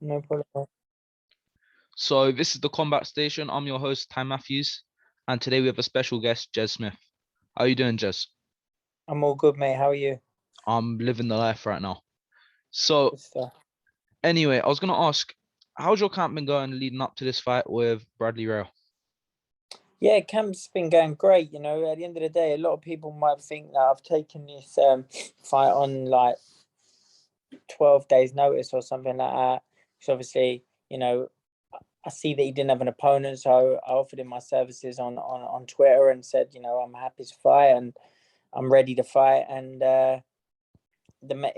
No problem. So this is the Combat Station. I'm your host, Ty Matthews, and today we have a special guest, Jez Smith. How are you doing, Jez? I'm all good, mate. How are you? I'm living the life right now. So Good stuff. anyway, I was going to ask, how's your camp been going leading up to this fight with Brad Rea? Yeah, camp's been going great. At the end of the day, a lot of people might think that I've taken this fight on like 12 days notice or something like that. Because obviously, I see that he didn't have an opponent, so I offered him my services on Twitter and said, I'm happy to fight and I'm ready to fight. And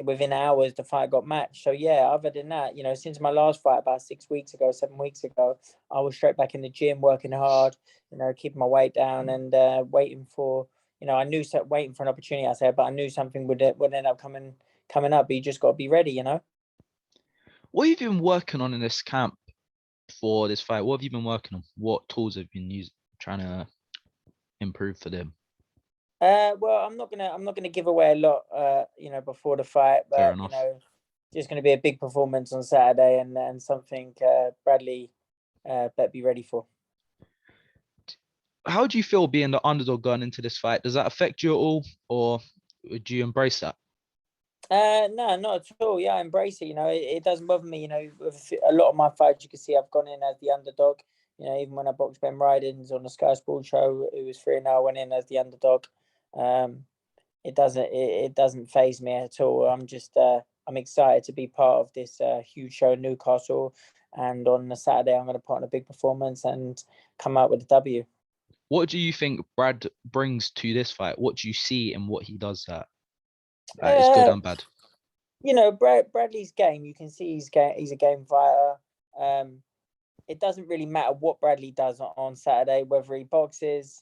within hours the fight got matched. So yeah, other than that, since my last fight about 7 weeks ago, I was straight back in the gym working hard, keeping my weight down and waiting for, I knew waiting for an opportunity, I said, but I knew something would end up coming up. But you just got to be ready. What have you been working on in this camp for this fight? What have you been working on? What tools have you been using, trying to improve for them? Well, I'm not gonna give away a lot, before the fight, Fair but enough. just gonna be a big performance on Saturday and something Bradley better be ready for. How do you feel being the underdog going into this fight? Does that affect you at all, or would you embrace that? No, not at all. Yeah, I embrace it. It doesn't bother me. With a lot of my fights, you can see I've gone in as the underdog. Even when I boxed Ben Rydens on the Sky Sports show, it was 3-0. I went in as the underdog. It doesn't faze me at all. I'm excited to be part of this huge show in Newcastle, and on the Saturday I'm going to put on a big performance and come out with a W. What do you think Brad brings to this fight? What do you see in what he does that is good and bad? Bradley's game. You can see he's a game fighter. It doesn't really matter what Bradley does on Saturday, whether he boxes.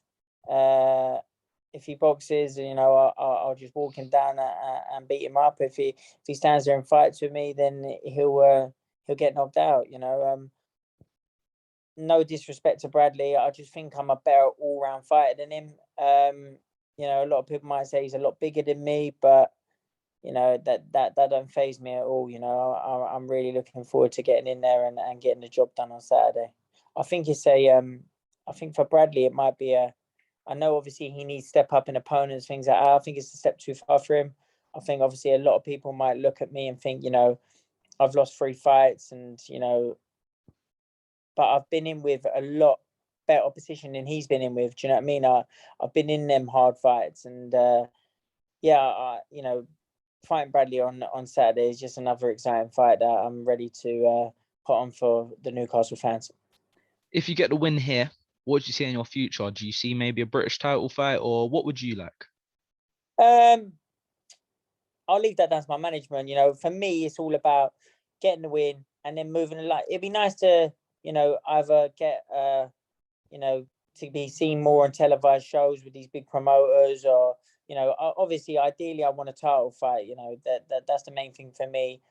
If he boxes, I'll just walk him down and beat him up. If he stands there and fights with me, then he'll get knocked out. No disrespect to Bradley, I just think I'm a better all round fighter than him. A lot of people might say he's a lot bigger than me, but that don't faze me at all. I'm really looking forward to getting in there and getting the job done on Saturday. I think I think for Bradley it might be I know obviously he needs to step up in opponents, things like that. I think it's a step too far for him. I think obviously a lot of people might look at me and think, I've lost 3 fights and, but I've been in with a lot better opposition than he's been in with. Do you know what I mean? I've been in them hard fights and fighting Bradley on Saturday is just another exciting fight that I'm ready to put on for the Newcastle fans. If you get the win here, what do you see in your future? Do you see maybe a British title fight, or what would you like? I'll leave that down to my management. For me, it's all about getting the win and then moving. It'd be nice to, either get, to be seen more on televised shows with these big promoters, or, obviously, ideally, I want a title fight. That's the main thing for me.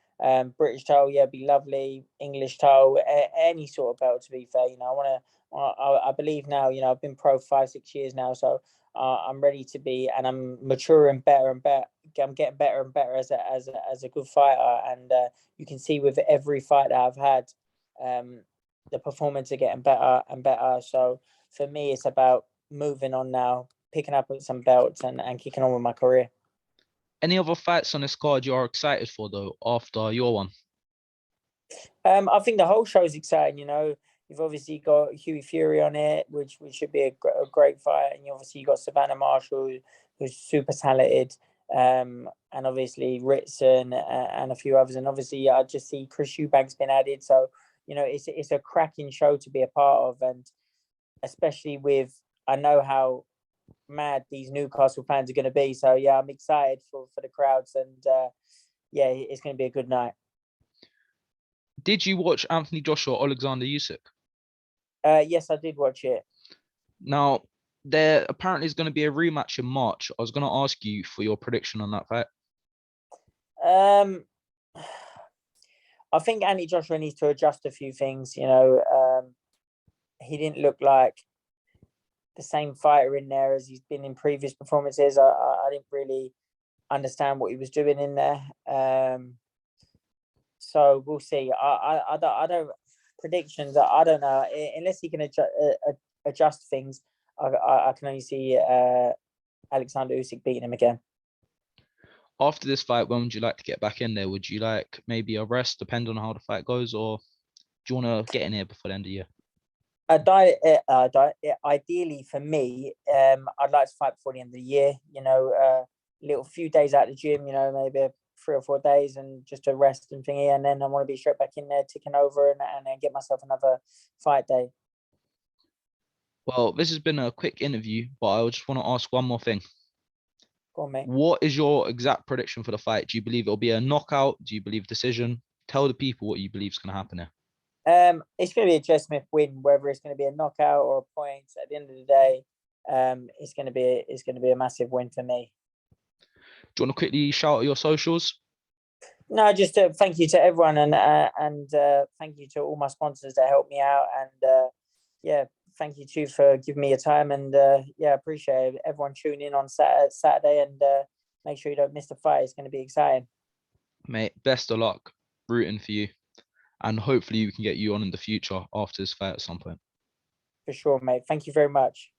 British title, yeah, be lovely. English title, any sort of belt. To be fair, I believe now. I've been pro 5-6 years now, so I'm ready to be, and I'm maturing better and better. I'm getting better and better as a good fighter, and you can see with every fight that I've had, the performance are getting better and better. So for me, it's about moving on now, picking up some belts, and kicking on with my career. Any other fights on this card you are excited for though after your one? I think the whole show is exciting. You've obviously got Hughie Fury on it, which should be a great fight, and you got Savannah Marshall, who's super talented, and obviously Ritson and a few others, and obviously I just see Chris Eubanks been added, so it's a cracking show to be a part of, and especially with, I know how mad these Newcastle fans are going to be, so yeah, I'm excited for the crowds, and yeah, it's going to be a good night. Did you watch Anthony Joshua Alexander Usyk? Yes, I did watch it. Now, there apparently is going to be a rematch in March. I was going to ask you for your prediction on that fight. I think Anthony Joshua needs to adjust a few things. He didn't look like the same fighter in there as he's been in previous performances. I didn't really understand what he was doing in there. So we'll see. I don't predictions. I don't know unless he can adjust things. I can only see Alexander Usyk beating him again. After this fight, when would you like to get back in there? Would you like maybe a rest, depending on how the fight goes, or do you want to get in here before the end of the year? Ideally for me, I'd like to fight before the end of the year. You know, little few days out of the gym. You know, maybe 3 or 4 days, and just to rest and thingy, and then I want to be straight back in there, ticking over, and then get myself another fight day. Well, this has been a quick interview, but I just want to ask one more thing. Go on, mate. What is your exact prediction for the fight? Do you believe it'll be a knockout? Do you believe decision? Tell the people what you believe is going to happen here. It's going to be a Jez Smith win, whether it's going to be a knockout or a point. At the end of the day, it's going to be a massive win for me. Do you want to quickly shout out your socials? No, just thank you to everyone, and thank you to all my sponsors that helped me out, and yeah, thank you too for giving me your time, and yeah, appreciate everyone tuning in on Saturday, and make sure you don't miss the fight. It's going to be exciting, mate. Best of luck, rooting for you, and hopefully we can get you on in the future after this fight at some point. For sure, mate. Thank you very much.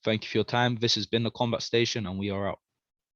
Thank you for your time. This has been the Combat Station, and we are out.